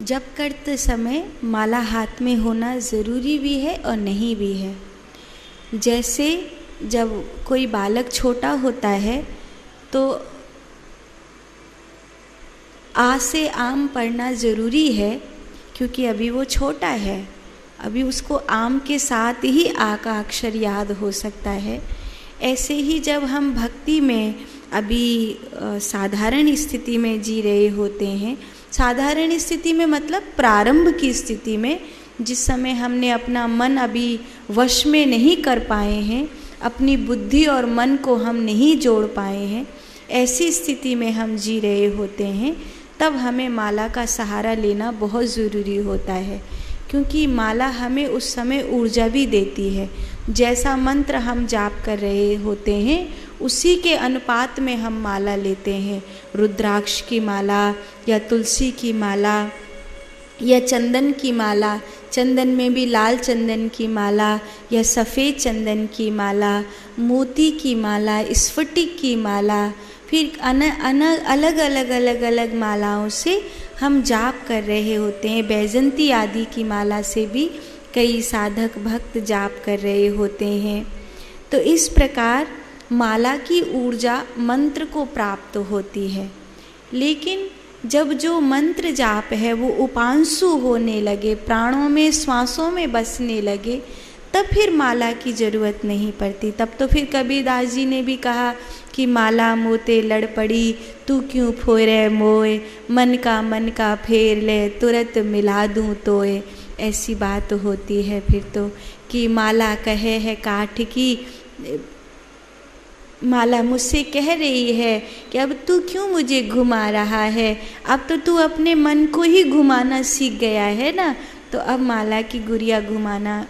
जप करते समय माला हाथ में होना ज़रूरी भी है और नहीं भी है। जैसे जब कोई बालक छोटा होता है तो आ से आम पढ़ना ज़रूरी है, क्योंकि अभी वो छोटा है, अभी उसको आम के साथ ही आ का अक्षर याद हो सकता है। ऐसे ही जब हम भक्ति में अभी साधारण स्थिति में जी रहे होते हैं, साधारण स्थिति में मतलब प्रारंभ की स्थिति में, जिस समय हमने अपना मन अभी वश में नहीं कर पाए हैं, अपनी बुद्धि और मन को हम नहीं जोड़ पाए हैं, ऐसी स्थिति में हम जी रहे होते हैं, तब हमें माला का सहारा लेना बहुत ज़रूरी होता है। क्योंकि माला हमें उस समय ऊर्जा भी देती है। जैसा मंत्र हम जाप कर रहे होते हैं उसी के अनुपात में हम माला लेते हैं। रुद्राक्ष की माला या तुलसी की माला या चंदन की माला, चंदन में भी लाल चंदन की माला या सफ़ेद चंदन की माला, मोती की माला, स्फटिक की माला, फिर अलग अलग मालाओं से हम जाप कर रहे होते हैं। बैजंती आदि की माला से भी कई साधक भक्त जाप कर रहे होते हैं। तो इस प्रकार माला की ऊर्जा मंत्र को प्राप्त होती है। लेकिन जब जो मंत्र जाप है वो उपांशु होने लगे, प्राणों में श्वासों में बसने लगे, तब फिर माला की ज़रूरत नहीं पड़ती। तब तो फिर कबीरदास जी ने भी कहा कि माला मोते लड़ पड़ी, तू क्यों फोरे मोए, मन का फेर ले, तुरंत मिला दूँ तोए। ऐसी बात होती है फिर तो कि माला कहे है काठ की, माला मुझसे कह रही है कि अब तू क्यों मुझे घुमा रहा है, अब तो तू अपने मन को ही घुमाना सीख गया है ना, तो अब माला की गुड़िया घुमाना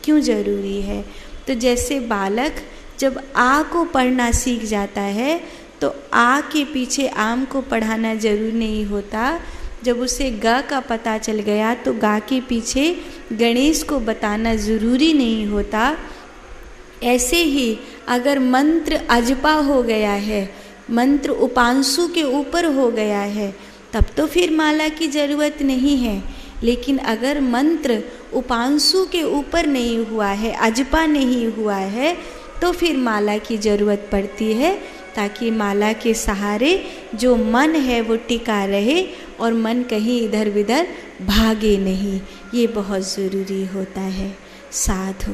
क्यों ज़रूरी है। तो जैसे बालक जब आ को पढ़ना सीख जाता है तो आ के पीछे आम को पढ़ाना जरूरी नहीं होता। जब उसे ग का पता चल गया तो गा के पीछे गणेश को बताना ज़रूरी नहीं होता। ऐसे ही अगर मंत्र अजपा हो गया है, मंत्र उपांशु के ऊपर हो गया है, तब तो फिर माला की ज़रूरत नहीं है। लेकिन अगर मंत्र उपांशु के ऊपर नहीं हुआ है, अजपा नहीं हुआ है, तो फिर माला की ज़रूरत पड़ती है, ताकि माला के सहारे जो मन है वो टिका रहे और मन कहीं इधर उधर भागे नहीं। ये बहुत ज़रूरी होता है। साधु।